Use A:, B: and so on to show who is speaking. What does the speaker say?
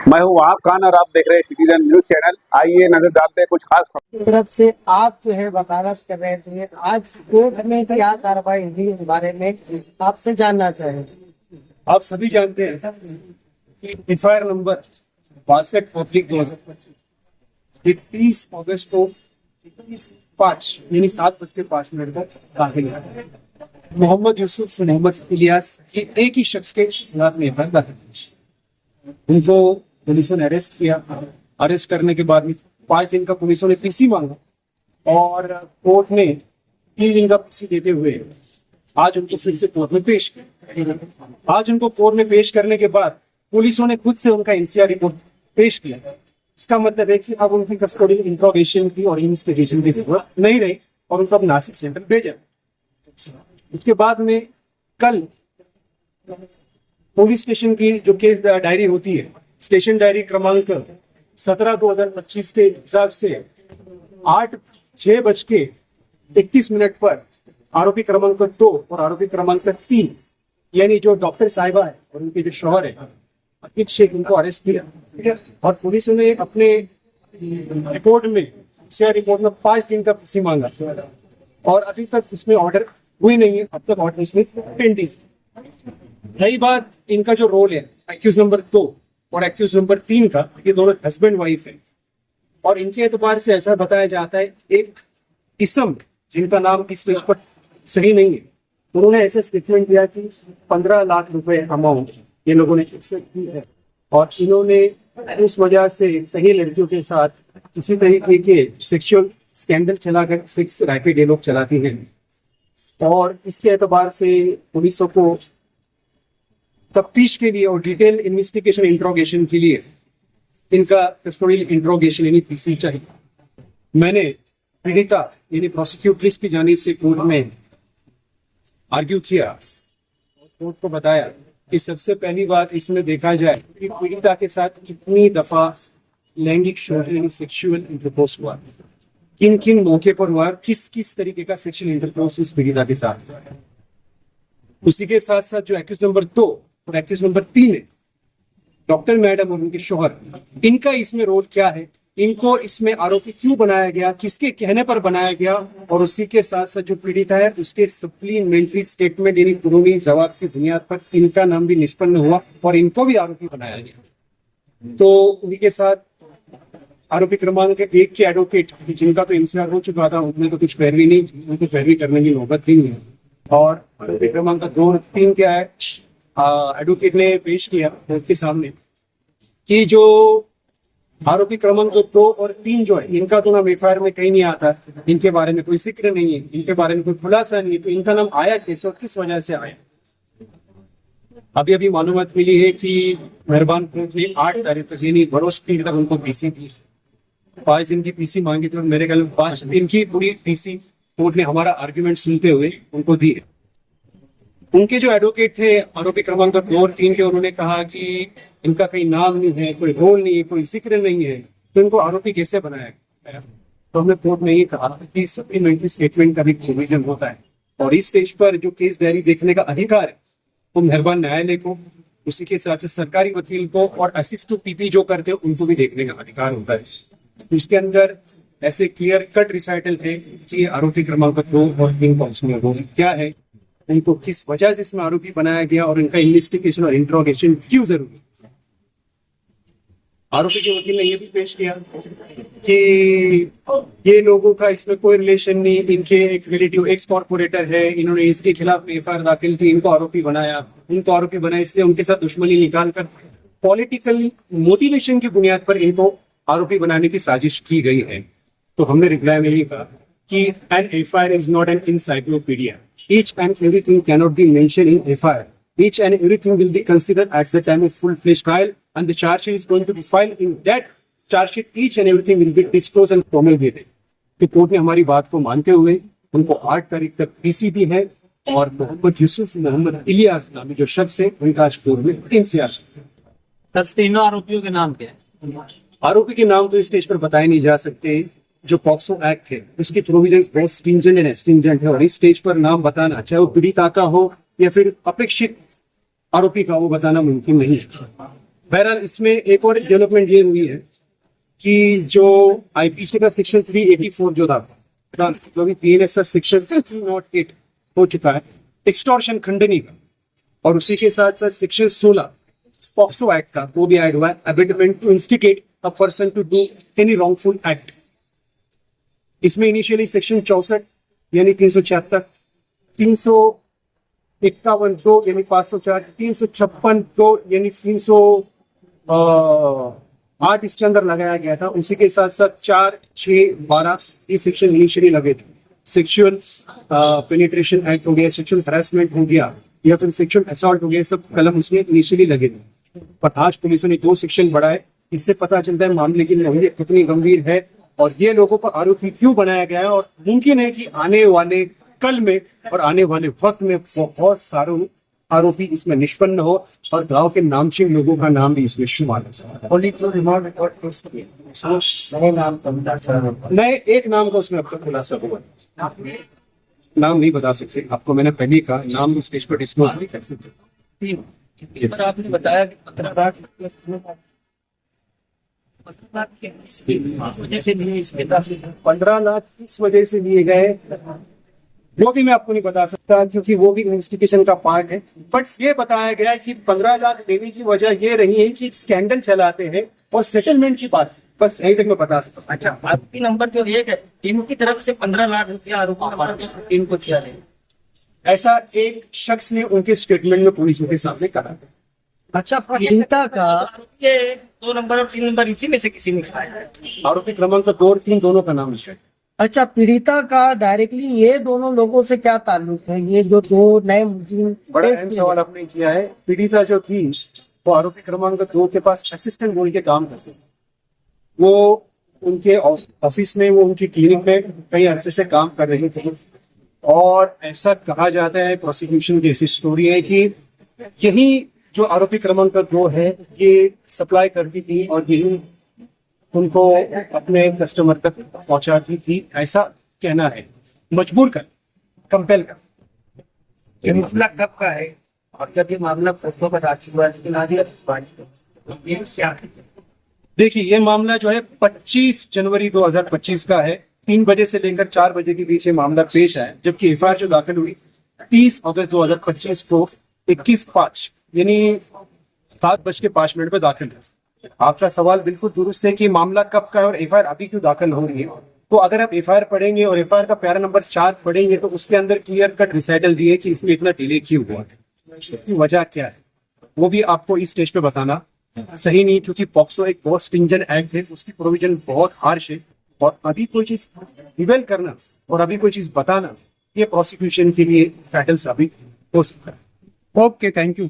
A: मैं हूँ वहाब खान और आप देख रहे हैं सिटीजन न्यूज चैनल। आइए नजर डालते हैं कुछ खास खबर।
B: तरफ से आप जो है वकालत कर रहे थे, आज कोर्ट में क्या कार्रवाई हुई इस बारे में आपसे जानना चाहेंगे।
C: आप सभी जानते हैं कि एफआईआर नंबर 62/2025 31 अगस्त को 31/5 यानी 7:05 को दाखिल हुआ। मोहम्मद यूसुफ मोहम्मद इलियास के एक ही शख्स के खिलाफ में एफआईआर दाखिल हुई। उनको पुलिस ने अरेस्ट किया। अरेस्ट करने के बाद 5 दिन का पुलिस ने पीसी मांगा और कोर्ट ने 3 दिन का पीसी देते हुए आज उनको फिर से कोर्ट में पेश किया। आज उनको कोर्ट में पेश करने के बाद पुलिसों ने खुद से उनका एनसीआर रिपोर्ट पेश किया। इसका मतलब है कि अब उनकी कस्टडी इंट्रोगेशन की और इन्वेस्टिगेशन की जरूरत नहीं रही और उनको अब नासिक सेंटर भेजा। उसके बाद में कल पुलिस स्टेशन की जो केस डायरी होती है, स्टेशन डायरी क्रमांक 17/2025 के हिसाब से 6:31 पर आरोपी क्रमांक 2 और आरोपी क्रमांक 3 यानी जो डॉक्टर साहिबा है और उनके जो शौहर है अतीक शेख, उनको अरेस्ट किया और पुलिस ने अपने रिपोर्ट में रिपोर्ट में 5 दिन का पीसी मांगा और अभी तक उसमें ऑर्डर हुई नहीं है। अब तक ऑर्डर इसमें पेंडिंग। रही बात इनका जो रोल है एक्यूज नंबर 2 और एक्यूज नंबर 3 का, ये दोनों हस्बैंड वाइफ है और इनके एतबार से ऐसा बताया जाता है एक किस्म जिनका नाम इस स्टेज पर सही नहीं है, उन्होंने ऐसा स्टेटमेंट दिया कि 15 लाख रुपए अमाउंट ये लोगों ने एक्सेप्ट की है और इन्होंने उस वजह से सही लड़कियों के साथ इसी तरीके के सेक्सुअल स्कैंडल चलाकर सेक्स रैकेट ये लोग चलाती हैं और इसके एतबार से पुलिसों को तफ्तीश के लिए और डिटेल इन्वेस्टिगेशन इंट्रोगेशन के लिए इनका कस्टोडियल इंट्रोगेशन यानी पीसी चाहिए। मैंने पीड़िता यानी प्रोसिक्यूट्रिस की जानिब से कोर्ट में आर्ग्यू किया और कोर्ट को बताया कि सबसे पहली बात इसमें देखा जाए कि पीड़िता के साथ कितनी दफा लैंगिक शोषण यानी सेक्सुअल इंटरकोर्स हुआ, किन किन मौके पर हुआ, किस किस तरीके का सेक्सुअल इंटरकोर्स इस पीड़िता के साथ। उसी के साथ साथ जो एक्यूज नंबर 2 और एक्यूज नंबर 3 है डॉक्टर मैडम और उनके शौहर, इनका इसमें रोल क्या है, इनको इसमें आरोपी क्यों बनाया गया, किसके कहने पर बनाया गया और उसी के साथ साथ जो पीड़िता है उसके सप्लीमेंट्री स्टेटमेंट यानी कानूनी जवाब की बुनियाद पर इनका नाम भी निष्पन्न हुआ और इनको भी आरोपी बनाया गया। तो उन्हीं के साथ आरोपी क्रमांक 1 के एडवोकेट जिनका तो एनसीआर हो चुका था, उनमें तो कुछ पैरवी नहीं, उनको पैरवी करने की नौबत नहीं है और आरोपी क्रमांक 2 और 3 क्या है, एडवोकेट ने पेश किया कोर्ट के सामने कि जो आरोपी क्रमांक 2 और 3 जो है इनका तो नाम एफआईआर में कहीं नहीं आता, इनके बारे में कोई जिक्र नहीं है, इनके बारे में कोई खुलासा नहीं है, तो इनका नाम आया कैसे और किस वजह से आया। अभी अभी मालूमात मिली है कि मेहरबान कोर्ट ने 8 तारीख तक यानी बृहस्पति तक उनको पीसी दी, 5 दिन की पीसी मांगी, तो मेरे ख्याल में 5 दिन की पूरी पीसी कोर्ट ने हमारा आर्ग्यूमेंट सुनते हुए उनको दी है। उनके जो एडवोकेट थे आरोपी क्रमांक 2 और 3 के, उन्होंने कहा कि इनका कहीं नाम नहीं है, कोई रोल नहीं है, कोई जिक्र नहीं है, तो इनको आरोपी कैसे बनाया गया। तो हमने कोर्ट में ये कहा कि सप्लीमेंट्री स्टेटमेंट का भी प्रोविजन होता है और इस स्टेज पर जो केस डायरी देखने का अधिकार है वो मेहरबान न्यायालय को, उसी के साथ सरकारी वकील को और असिस्ट टू पीपी जो करते हैं उनको भी देखने का अधिकार होता है। इसके अंदर ऐसे क्लियर कट रिसाइटल है कि आरोपी क्रमांक 2 और 3 का उसमें रोल क्या है, इनको किस वजह से इसमें आरोपी बनाया गया और इनका इन्वेस्टिगेशन और इंट्रोगेशन क्यों जरूरी है। आरोपी के वकील ने यह भी पेश किया कि ये लोगों का इसमें कोई रिलेशन नहीं, इनके एक रिलेटिव एक्स कॉर्पोरेटर है, इन्होंने इसके खिलाफ एफआईआर दाखिल की, इनको आरोपी बनाया, इनको आरोपी बनाया इसलिए उनके साथ दुश्मनी निकालकर पॉलिटिकल मोटिवेशन की बुनियाद पर इनको आरोपी बनाने की साजिश की गई है। तो हमने रिप्लाई में यही कहा कि an FIR is not an encyclopedia. Each and everything cannot be mentioned in FIR. Each and everything will be considered at the time of full-fledged trial, and the charge sheet is going to be filed. In that charge sheet, each and everything will be disclosed and promulgated. तो court ने हमारी बात को मानते हुए उनको 8 तारीख तक पीसी दी है और मोहम्मद यूसुफ मोहम्मद इलियास नामी जो शख्स है उनका आज कोर्ट में एनसीआर।
B: सर, तीनों आरोपियों के नाम क्या है?
C: आरोपी के नाम तो इस स्टेज पर बताए नहीं जा सकते। जो पॉक्सो एक्ट है उसकी प्रोविजंस बहुत स्ट्रिंजेंट है और इस स्टेज पर नाम बताना, चाहे वो पीड़िता का हो या फिर अपेक्षित आरोपी का, वो बताना मुमकिन नहीं है। बहरहाल इसमें एक और डेवलपमेंट ये हुई है कि जो आईपीसी का सेक्शन 384 जो था, जो भी पीएनएस का सेक्शन 308 हो चुका है एक्सटॉर्शन खंडनी का, और उसी के साथ साथ सेक्शन 16 पॉक्सो एक्ट का वो भी ऐड हुआ है, abetment to instigate a person to do any wrongful act. इसमें इनिशियली सेक्शन 64 यानी 376, 351 2 यानी 504, 356 2 यानी 308 इसके अंदर लगाया गया था। उसी के साथ साथ 4, 6, 12 ये सेक्शन इनिशियली लगे थे। सेक्सुअल पेनिट्रेशन एक्ट हो गया, सेक्सुअल हरासमेंट हो गया, या फिर सेक्सुअल असॉल्ट हो गया, सब कलम उसमें इनिशियली लगे थे। पर आज पुलिस ने 2 सेक्शन बढ़ाए। इससे पता चलता है मामले की गंभीर कितनी गंभीर है और ये लोगों को आरोपी क्यों बनाया गया है, और मुमकिन है कि आने वाले कल में और आने वाले वक्त में बहुत सारे आरोपी इसमें निष्पन्न हो और गांव के नामचीन लोगों का नाम भी इसमें शुमार हो। नए एक नाम का उसमें अब तक खुलासा हुआ, नाम नहीं बता सकते आपको, मैंने पहले ही कहा नाम स्टेज पर डिस्क्लोज नहीं कर सकते। 3
B: पर आपने बताया कि 15 लाख इस वजह से लिए, इसमें
C: 15 लाख इस वजह से लिए गए वो भी मैं आपको नहीं बता सकता, क्योंकि वो भी इन्वेस्टिगेशन का पार्ट है। बट ये बताया गया कि 15 लाख देने की वजह ये रही है कि स्कैंडल चलाते हैं और सेटलमेंट की बात, बस यही तक मैं बता सकता हूँ।
B: अच्छा, आरोपी नंबर जो 1 है, इनकी तरफ से 15 लाख रुपया आरोपी नंबर इनको दिया है,
C: ऐसा एक शख्स ने उनके स्टेटमेंट में पुलिस के सामने कहा।
B: अच्छा, पीड़िता का आरोपी 2 नंबर और 3 नंबर इसी में से किसी ने खाया है।
C: आरोपी क्रमांक 2 और 3 दोनों का नाम है।
B: अच्छा, पीड़िता का डायरेक्टली ये दोनों लोगों से क्या ताल्लुक है? ये जो 2 नए मुस्लिम
C: बड़ा अहम सवाल आपने किया है। पीड़िता जो थी वो आरोपी क्रमांक 2 के पास असिस्टेंट बोल के काम करते, वो उनके ऑफिस में, वो उनकी क्लिनिक में कई अरसे से काम कर रही थी, और ऐसा कहा जाता है, प्रोसिक्यूशन की ऐसी स्टोरी है कि यही जो आरोपी क्रमांक 2 है ये सप्लाई करती थी और यही उनको अपने कस्टमर तक पहुंचाती थी, ऐसा कहना है, मजबूर कर, कंपेल कर।
B: ये मामला कब का है और जब ये मामला पुस्तकों पर आ चुका है, लेकिन आगे ये क्या है?
C: देखिए, ये मामला जो है 25 जनवरी 2025 का है। 3 बजे से लेकर 4 बजे के बीच ये मामला पेश आया, जबकि एफआईआर जो दाखिल हुई 30 अगस्त 2025 को 21:05 यानी 7:05 पे दाखिल है। आपका सवाल बिल्कुल दुरुस्त है कि मामला कब का है और एफआईआर अभी क्यों दाखिल हो रही है। तो अगर आप एफआईआर पढ़ेंगे और एफआईआर का पैरा नंबर 4 पढ़ेंगे तो उसके अंदर क्लियर कट रिसाइटल दिए कि इसमें इतना डिले क्यों हुआ है, इसकी वजह क्या है, वो भी आपको इस स्टेज पे बताना सही नहीं, क्योंकि पॉक्सो एक बहुत स्ट्रिंजेंट एक्ट है, उसकी प्रोविजन बहुत हार्श है, और अभी कोई चीज रिवेल करना और अभी कोई चीज बताना ये प्रोसिक्यूशन के लिए फैटल साबित हो सकता है। Okay, thank you.